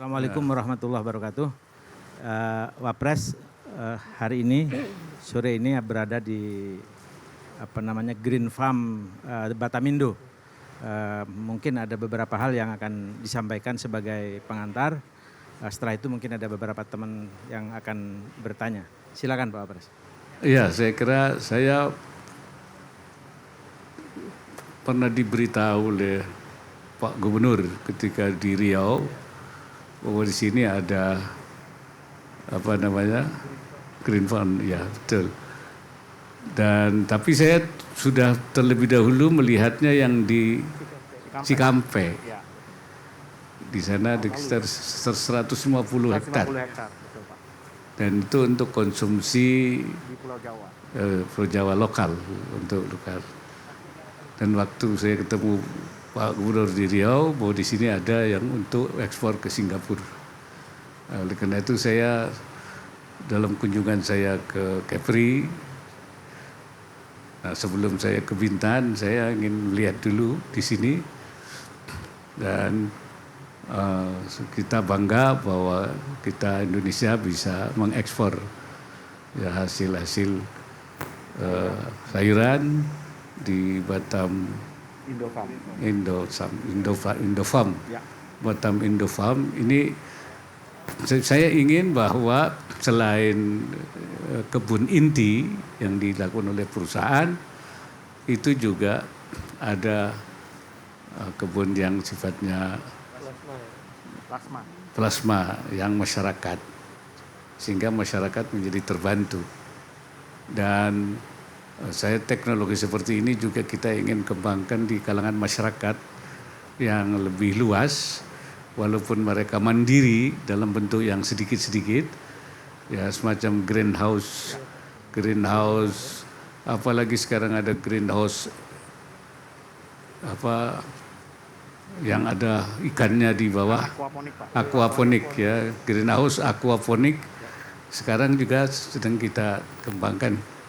Assalamualaikum warahmatullahi wabarakatuh. Wapres, hari ini sore ini berada di Green Farm Batamindo. Mungkin ada beberapa hal yang akan disampaikan sebagai pengantar. Setelah itu mungkin ada beberapa teman yang akan bertanya. Silakan Pak Wapres. Iya, saya kira saya pernah diberitahu oleh Pak Gubernur ketika di Riau bahwa di sini ada Green Farm, ya betul. Dan tapi saya sudah terlebih dahulu melihatnya yang di Cikampek. Di sana ada sekitar 150 hektar. Dan itu untuk konsumsi di Pulau Jawa. Pulau Jawa lokal, untuk lokal. Dan waktu saya ketemu Pak Gubernur di Riau bahwa di sini ada yang untuk ekspor ke Singapura. Oleh karena itu saya dalam kunjungan saya ke Kepri, sebelum saya ke Bintan, saya ingin melihat dulu di sini dan kita bangga bahwa kita Indonesia bisa mengekspor ya hasil-hasil sayuran di Batam Indofarm. Ya. Batam Indofarm ini saya ingin bahwa selain kebun inti yang dilakukan oleh perusahaan, itu juga ada kebun yang sifatnya plasma yang masyarakat, sehingga masyarakat menjadi terbantu. Dan saya teknologi seperti ini juga kita ingin kembangkan di kalangan masyarakat yang lebih luas, walaupun mereka mandiri dalam bentuk yang sedikit-sedikit, ya semacam greenhouse, apalagi sekarang ada greenhouse yang ada ikannya di bawah, aquaponik ya, greenhouse aquaponik. Sekarang juga sedang kita kembangkan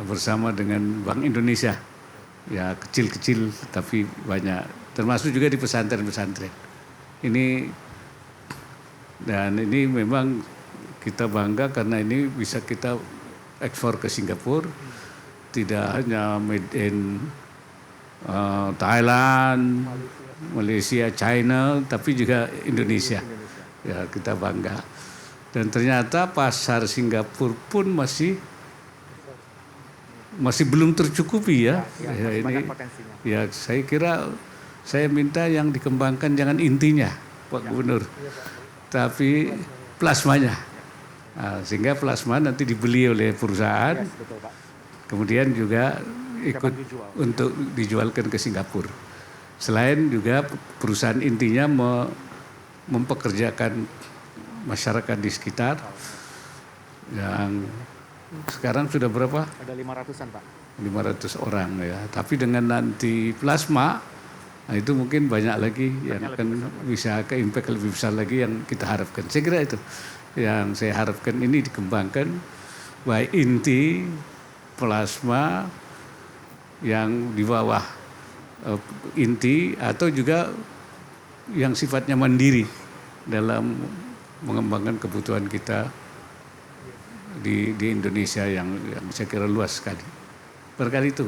bersama dengan Bank Indonesia, ya kecil-kecil tapi banyak, termasuk juga di pesantren-pesantren. Ini memang kita bangga karena ini bisa kita ekspor ke Singapura, tidak hanya made in Thailand, Malaysia, China, tapi juga Indonesia. Ya kita bangga. Dan ternyata pasar Singapura pun masih belum tercukupi ya. Ini ya saya kira saya minta yang dikembangkan jangan intinya Pak Gubernur, tapi plasmanya. Sehingga plasma nanti dibeli oleh perusahaan, kemudian juga ikut untuk dijualkan ke Singapura. Selain juga perusahaan intinya mempekerjakan masyarakat di sekitar yang sekarang sudah berapa? Ada 500-an Pak. 500 orang ya. Tapi dengan nanti plasma, itu mungkin banyak lagi yang akan bisa ke impact lebih besar lagi yang kita harapkan. Saya kira itu yang saya harapkan, ini dikembangkan baik inti, plasma yang di bawah inti, atau juga yang sifatnya mandiri dalam mengembangkan kebutuhan kita di Indonesia yang saya kira luas sekali. Barangkali itu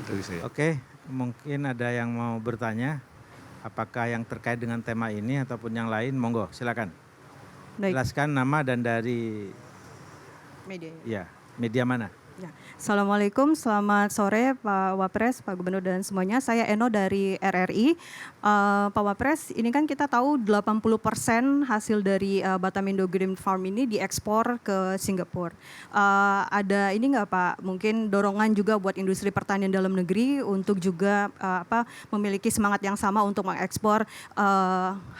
dari saya. Oke, mungkin ada yang mau bertanya, apakah yang terkait dengan tema ini ataupun yang lain, monggo silakan. Baik. Jelaskan nama dan dari Media. ya, media mana? Ya. Assalamualaikum, selamat sore Pak Wapres, Pak Gubernur dan semuanya. Saya Eno dari RRI. Pak Wapres, ini kan kita tahu 80% hasil dari Batamindo Green Farm ini diekspor ke Singapura. Ada ini nggak Pak, mungkin dorongan juga buat industri pertanian dalam negeri untuk juga memiliki semangat yang sama untuk mengekspor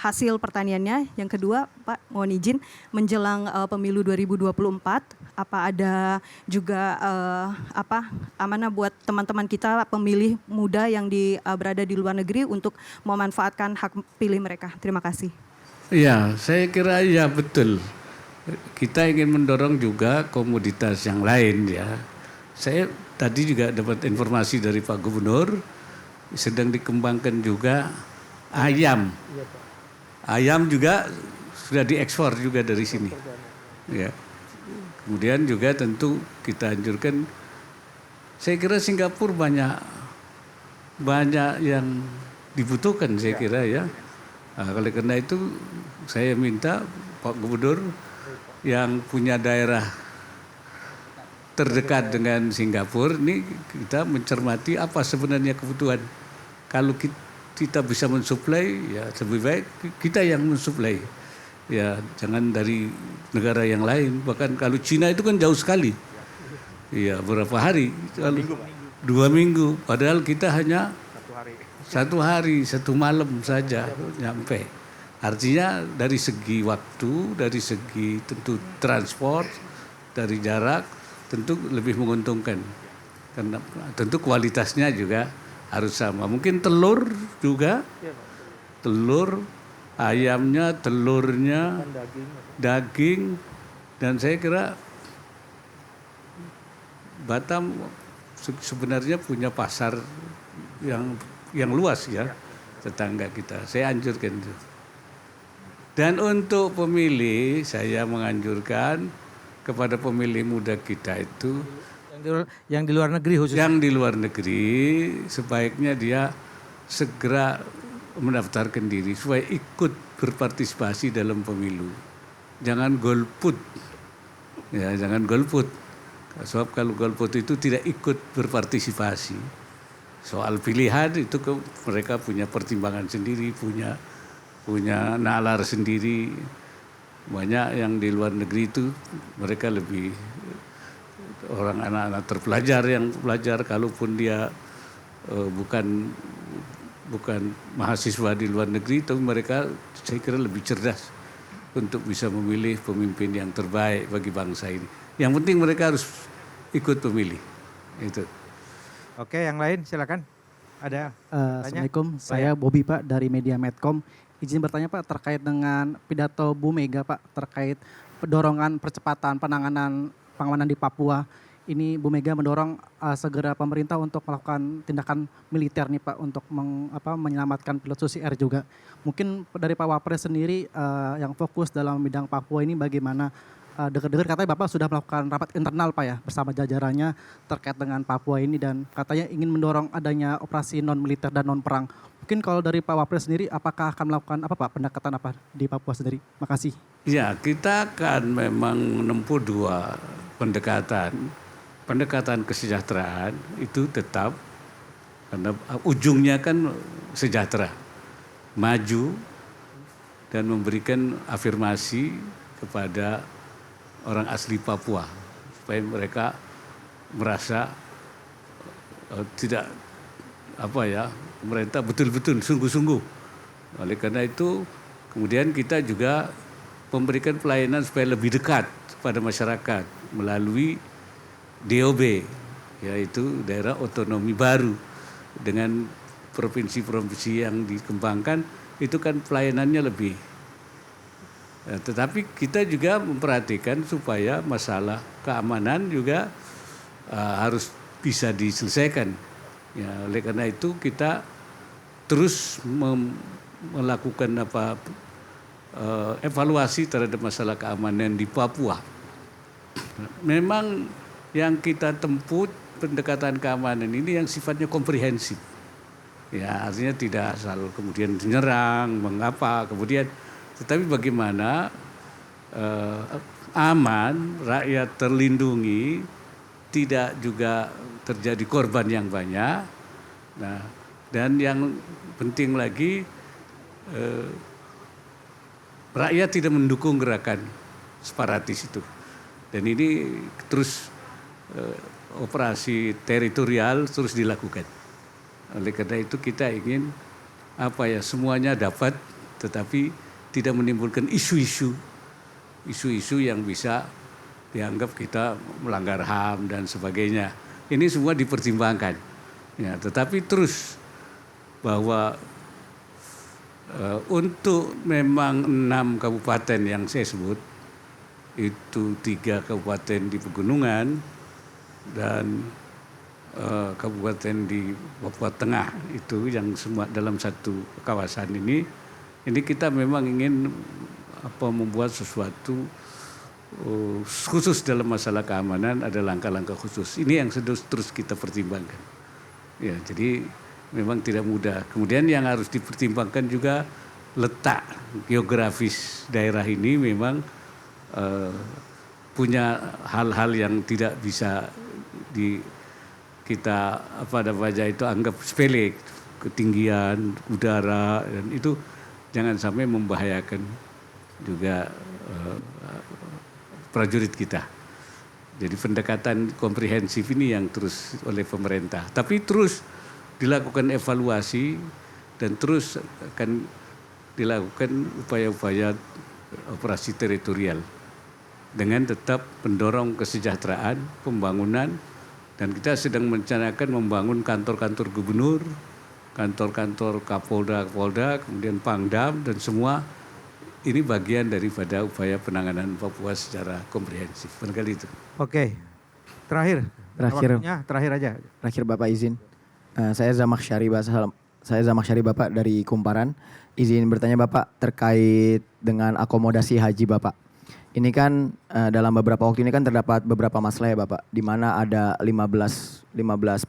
hasil pertaniannya. Yang kedua Pak, mohon izin, menjelang pemilu 2024, apa ada juga amanah buat teman-teman kita pemilih muda yang berada di luar negeri untuk memanfaatkan hak pilih mereka. Terima kasih. Iya, saya kira ya betul. Kita ingin mendorong juga komoditas yang lain ya. Saya tadi juga dapat informasi dari Pak Gubernur, sedang dikembangkan juga ayam. Ayam juga sudah diekspor juga dari sini. Ya. Kemudian juga tentu kita anjurkan, saya kira Singapura banyak yang dibutuhkan saya kira ya. Nah, oleh karena itu saya minta Pak Gubernur yang punya daerah terdekat dengan Singapura ini kita mencermati apa sebenarnya kebutuhan. Kalau kita bisa mensuplai ya lebih baik kita yang mensuplai. Ya jangan dari negara yang lain. Bahkan kalau Cina itu kan jauh sekali. Ya berapa hari? 2 minggu. Padahal kita hanya 1 hari, 1 malam saja nyampe. Artinya dari segi waktu, dari segi tentu transport, dari jarak, tentu lebih menguntungkan. Karena tentu kualitasnya juga harus sama. Mungkin telur juga, telur, ayamnya, telurnya, daging, dan saya kira Batam sebenarnya punya pasar yang luas ya, tetangga kita. Saya anjurkan itu. Dan untuk pemilih, saya menganjurkan kepada pemilih muda kita itu yang di luar negeri khususnya. yang di luar negeri sebaiknya dia segera mendaftarkan diri supaya ikut berpartisipasi dalam pemilu. Jangan golput. Ya, jangan golput. Sebab kalau golput itu tidak ikut berpartisipasi. Soal pilihan itu mereka punya pertimbangan sendiri, punya nalar sendiri. Banyak yang di luar negeri itu mereka lebih orang anak-anak terpelajar yang belajar, kalaupun dia bukan mahasiswa di luar negeri, tapi mereka saya kira lebih cerdas untuk bisa memilih pemimpin yang terbaik bagi bangsa ini. Yang penting mereka harus ikut pemilih. Itu. Oke, yang lain silakan. Ada Assalamualaikum, saya Bobby Pak dari Media Medcom. Izin bertanya Pak terkait dengan pidato Bu Mega Pak terkait dorongan percepatan penanganan pengamanan di Papua. Ini Bu Mega mendorong segera pemerintah untuk melakukan tindakan militer nih Pak untuk menyelamatkan pilot Susi Air juga. Mungkin dari Pak Wapres sendiri yang fokus dalam bidang Papua ini bagaimana? Dengar-dengar katanya Bapak sudah melakukan rapat internal Pak ya bersama jajarannya terkait dengan Papua ini dan katanya ingin mendorong adanya operasi non militer dan non perang. Mungkin kalau dari Pak Wapres sendiri apakah akan melakukan apa Pak pendekatan apa di Papua sendiri? Makasih. Ya, kita akan memang menempuh 2 pendekatan. Pendekatan kesejahteraan itu tetap karena ujungnya kan sejahtera, maju dan memberikan afirmasi kepada orang asli Papua supaya mereka merasa tidak pemerintah betul-betul sungguh-sungguh. Oleh karena itu kemudian kita juga memberikan pelayanan supaya lebih dekat pada masyarakat melalui DOB, yaitu daerah otonomi baru dengan provinsi-provinsi yang dikembangkan itu kan pelayanannya lebih. Tetapi kita juga memperhatikan supaya masalah keamanan juga harus bisa diselesaikan. Ya, oleh karena itu kita terus melakukan evaluasi terhadap masalah keamanan di Papua. Memang yang kita tempuh pendekatan keamanan ini yang sifatnya komprehensif. Ya, artinya tidak asal kemudian menyerang, mengapa, kemudian tetapi bagaimana aman, rakyat terlindungi, tidak juga terjadi korban yang banyak. Nah, dan yang penting lagi rakyat tidak mendukung gerakan separatis itu. Dan ini terus operasi teritorial terus dilakukan. Oleh karena itu kita ingin semuanya dapat, tetapi tidak menimbulkan isu-isu yang bisa dianggap kita melanggar HAM dan sebagainya. Ini semua dipertimbangkan. Ya, tetapi terus bahwa untuk memang 6 kabupaten yang saya sebut, itu 3 kabupaten di pegunungan dan kabupaten di Papua Tengah itu yang semua dalam satu kawasan ini kita memang ingin membuat sesuatu khusus dalam masalah keamanan, ada langkah-langkah khusus. Ini yang terus kita pertimbangkan. Ya, jadi memang tidak mudah. Kemudian yang harus dipertimbangkan juga letak geografis daerah ini memang punya hal-hal yang tidak bisa kita anggap sepele, ketinggian udara, dan itu jangan sampai membahayakan juga prajurit kita. Jadi pendekatan komprehensif ini yang terus oleh pemerintah. Tapi terus dilakukan evaluasi dan terus akan dilakukan upaya-upaya operasi teritorial dengan tetap mendorong kesejahteraan, pembangunan, dan kita sedang merencanakan membangun kantor-kantor gubernur, kantor-kantor Kapolda, kemudian Pangdam, dan semua ini bagian daripada upaya penanganan Papua secara komprehensif. Barangkali itu. Oke, terakhir aja. Terakhir Bapak izin. Saya Zamak Syari Bapak dari Kumparan. Izin bertanya Bapak terkait dengan akomodasi haji Bapak. Ini kan dalam beberapa waktu ini kan terdapat beberapa masalah ya Bapak, di mana ada 15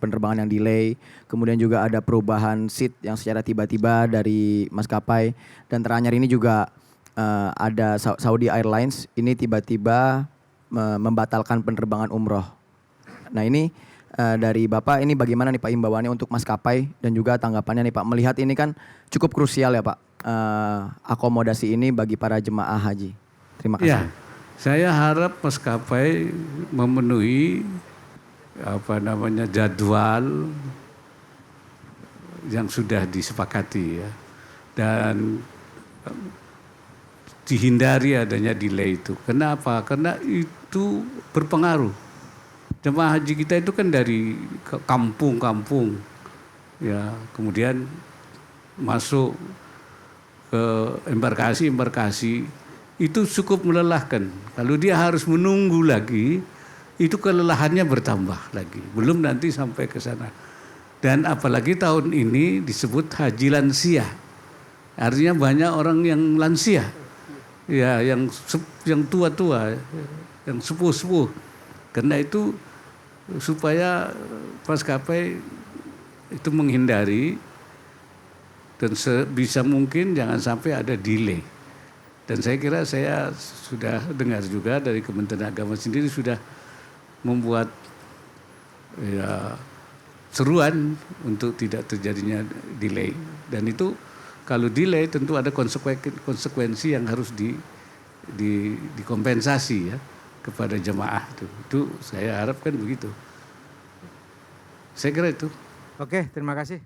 penerbangan yang delay, kemudian juga ada perubahan seat yang secara tiba-tiba dari maskapai, dan teranyar ini juga ada Saudi Airlines ini tiba-tiba membatalkan penerbangan umroh. Nah ini dari Bapak ini bagaimana nih Pak imbauannya untuk maskapai dan juga tanggapannya nih Pak, melihat ini kan cukup krusial ya Pak akomodasi ini bagi para jemaah haji. Terima kasih. Ya, saya harap maskapai memenuhi jadwal yang sudah disepakati ya, dan dihindari adanya delay itu. Kenapa? Karena itu berpengaruh. Jemaah haji kita itu kan dari kampung-kampung, ya, kemudian masuk ke embarkasi, itu cukup melelahkan. Kalau dia harus menunggu lagi, itu kelelahannya bertambah lagi. Belum nanti sampai ke sana. Dan apalagi tahun ini disebut haji lansia. Artinya banyak orang yang lansia. Ya, yang tua-tua, yang sepuh-sepuh. Karena itu supaya maskapai itu menghindari dan sebisa mungkin jangan sampai ada delay. Dan saya kira saya sudah dengar juga dari Kementerian Agama sendiri sudah membuat ya, seruan untuk tidak terjadinya delay. Dan itu kalau delay tentu ada konsekuensi yang harus dikompensasi ya kepada jemaah itu. Itu saya harapkan begitu. Saya kira itu. Oke, terima kasih.